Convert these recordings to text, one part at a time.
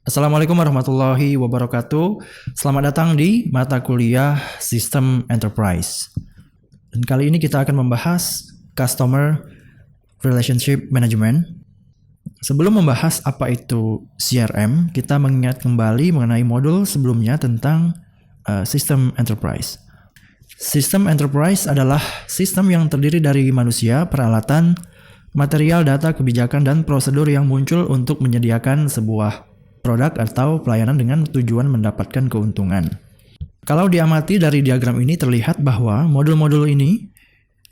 Assalamualaikum warahmatullahi wabarakatuh. Selamat datang di mata kuliah Sistem Enterprise. Dan kali ini kita akan membahas Customer Relationship Management. Sebelum membahas apa itu CRM, kita mengingat kembali mengenai modul sebelumnya tentang Sistem Enterprise. Sistem Enterprise adalah sistem yang terdiri dari manusia, peralatan, material, data, kebijakan, dan prosedur yang muncul untuk menyediakan sebuah produk atau pelayanan dengan tujuan mendapatkan keuntungan. Kalau diamati dari diagram ini terlihat bahwa modul-modul ini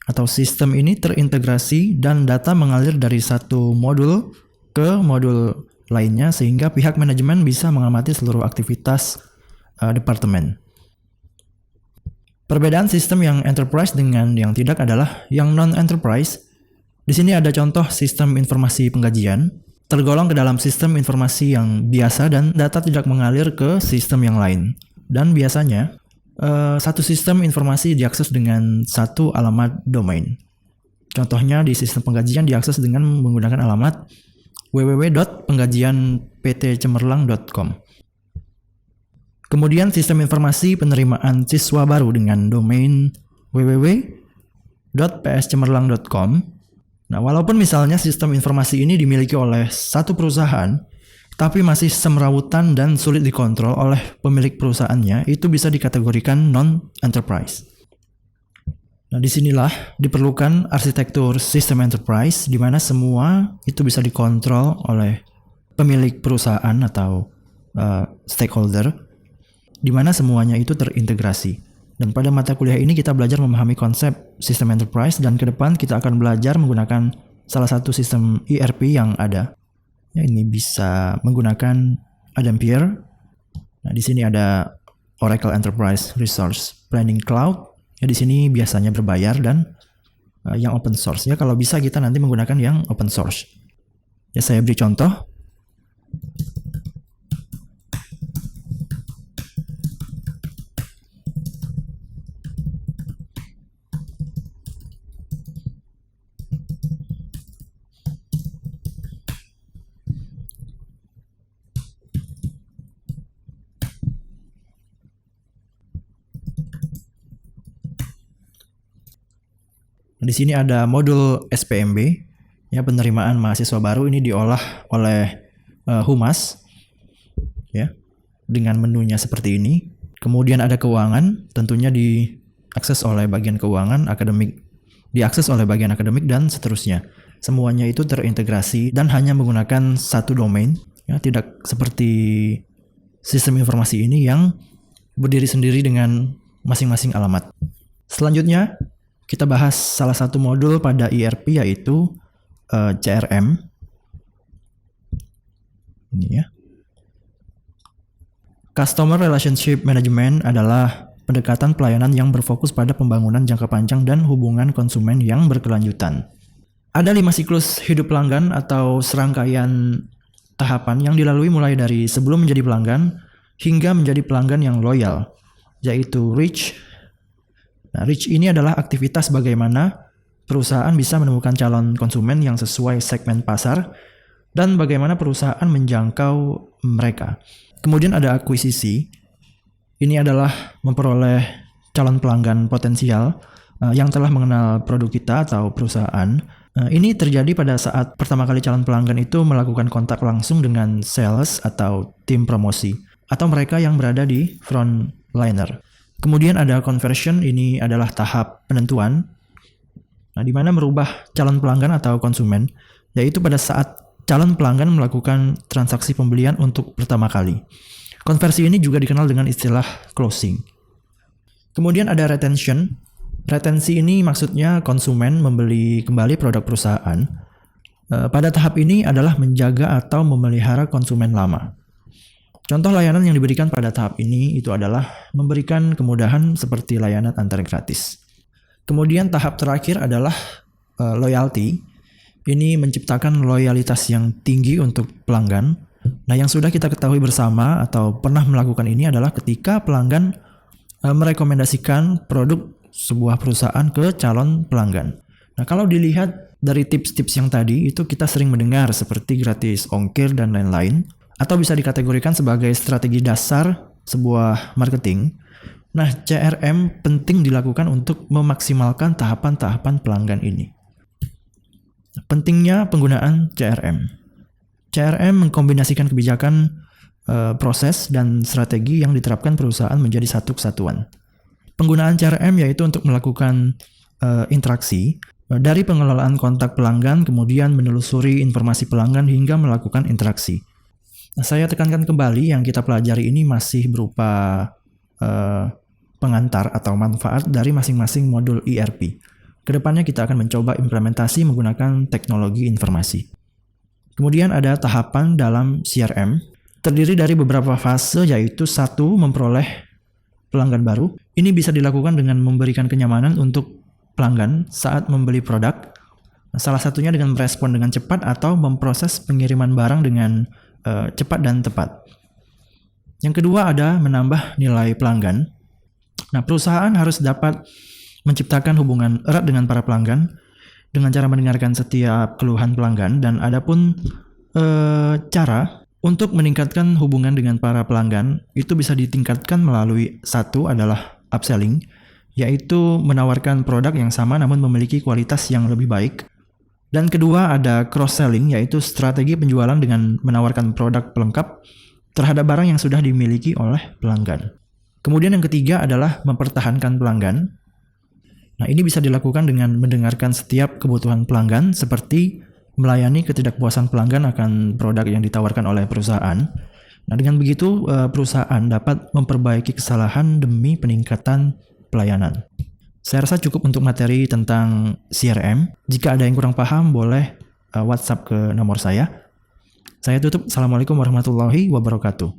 atau sistem ini terintegrasi dan data mengalir dari satu modul ke modul lainnya sehingga pihak manajemen bisa mengamati seluruh aktivitas departemen. Perbedaan sistem yang enterprise dengan yang tidak adalah yang non-enterprise. Di sini ada contoh sistem informasi penggajian, tergolong ke dalam sistem informasi yang biasa dan data tidak mengalir ke sistem yang lain. Dan biasanya, satu sistem informasi diakses dengan satu alamat domain. Contohnya di sistem penggajian diakses dengan menggunakan alamat www.penggajianptcemerlang.com. Kemudian sistem informasi penerimaan siswa baru dengan domain www.pscemerlang.com. Nah, walaupun misalnya sistem informasi ini dimiliki oleh satu perusahaan, tapi masih semrawutan dan sulit dikontrol oleh pemilik perusahaannya, itu bisa dikategorikan non-enterprise. Nah, disinilah diperlukan arsitektur sistem enterprise, di mana semua itu bisa dikontrol oleh pemilik perusahaan atau stakeholder, di mana semuanya itu terintegrasi. Dan pada mata kuliah ini kita belajar memahami konsep sistem enterprise dan ke depan kita akan belajar menggunakan salah satu sistem ERP yang ada. Ya, ini bisa menggunakan Adempier. Nah, di sini ada Oracle Enterprise Resource Planning Cloud. Ya, di sini biasanya berbayar dan yang open source. Ya, kalau bisa kita nanti menggunakan yang open source. Ya, saya beri contoh. Di sini ada modul SPMB, ya, penerimaan mahasiswa baru. Ini diolah oleh Humas, ya, dengan menunya seperti ini. Kemudian ada keuangan, tentunya diakses oleh bagian keuangan, akademik diakses oleh bagian akademik dan seterusnya. Semuanya itu terintegrasi dan hanya menggunakan satu domain, ya, tidak seperti sistem informasi ini yang berdiri sendiri dengan masing-masing alamat. Selanjutnya kita bahas salah satu modul pada ERP yaitu CRM. Ini ya. Customer Relationship Management adalah pendekatan pelayanan yang berfokus pada pembangunan jangka panjang dan hubungan konsumen yang berkelanjutan. Ada 5 siklus hidup pelanggan atau serangkaian tahapan yang dilalui mulai dari sebelum menjadi pelanggan hingga menjadi pelanggan yang loyal, yaitu reach. Nah, reach ini adalah aktivitas bagaimana perusahaan bisa menemukan calon konsumen yang sesuai segmen pasar dan bagaimana perusahaan menjangkau mereka. Kemudian ada akuisisi. Ini adalah memperoleh calon pelanggan potensial yang telah mengenal produk kita atau perusahaan. Ini terjadi pada saat pertama kali calon pelanggan itu melakukan kontak langsung dengan sales atau tim promosi atau mereka yang berada di frontliner. Kemudian ada conversion, ini adalah tahap penentuan, di mana merubah calon pelanggan atau konsumen, yaitu pada saat calon pelanggan melakukan transaksi pembelian untuk pertama kali. Konversi ini juga dikenal dengan istilah closing. Kemudian ada retention. Retensi ini maksudnya konsumen membeli kembali produk perusahaan. Pada tahap ini adalah menjaga atau memelihara konsumen lama. Contoh layanan yang diberikan pada tahap ini itu adalah memberikan kemudahan seperti layanan antar gratis. Kemudian tahap terakhir adalah loyalty. Ini menciptakan loyalitas yang tinggi untuk pelanggan. Nah, yang sudah kita ketahui bersama atau pernah melakukan ini adalah ketika pelanggan merekomendasikan produk sebuah perusahaan ke calon pelanggan. Nah, kalau dilihat dari tips-tips yang tadi, itu kita sering mendengar seperti gratis ongkir dan lain-lain. atau bisa dikategorikan sebagai strategi dasar sebuah marketing. Nah, CRM penting dilakukan untuk memaksimalkan tahapan-tahapan pelanggan ini. Pentingnya penggunaan CRM. CRM mengkombinasikan kebijakan, proses, dan strategi yang diterapkan perusahaan menjadi satu kesatuan. Penggunaan CRM yaitu untuk melakukan interaksi dari pengelolaan kontak pelanggan, kemudian menelusuri informasi pelanggan hingga melakukan interaksi. Nah, saya tekankan kembali yang kita pelajari ini masih berupa pengantar atau manfaat dari masing-masing modul ERP. Kedepannya kita akan mencoba implementasi menggunakan teknologi informasi. Kemudian ada tahapan dalam CRM, terdiri dari beberapa fase, yaitu 1. Memperoleh pelanggan baru. Ini bisa dilakukan dengan memberikan kenyamanan untuk pelanggan saat membeli produk. Salah satunya dengan merespon dengan cepat atau memproses pengiriman barang dengan cepat dan tepat. Yang kedua ada menambah nilai pelanggan. Nah, perusahaan harus dapat menciptakan hubungan erat dengan para pelanggan dengan cara mendengarkan setiap keluhan pelanggan, dan adapun cara untuk meningkatkan hubungan dengan para pelanggan itu bisa ditingkatkan melalui 1 adalah upselling, yaitu menawarkan produk yang sama namun memiliki kualitas yang lebih baik. Dan kedua ada cross-selling, yaitu strategi penjualan dengan menawarkan produk pelengkap terhadap barang yang sudah dimiliki oleh pelanggan. Kemudian yang ketiga adalah mempertahankan pelanggan. Nah, ini bisa dilakukan dengan mendengarkan setiap kebutuhan pelanggan, seperti melayani ketidakpuasan pelanggan akan produk yang ditawarkan oleh perusahaan. Nah, dengan begitu perusahaan dapat memperbaiki kesalahan demi peningkatan pelayanan. Saya rasa cukup untuk materi tentang CRM. Jika ada yang kurang paham, boleh WhatsApp ke nomor saya. Saya tutup. Assalamualaikum warahmatullahi wabarakatuh.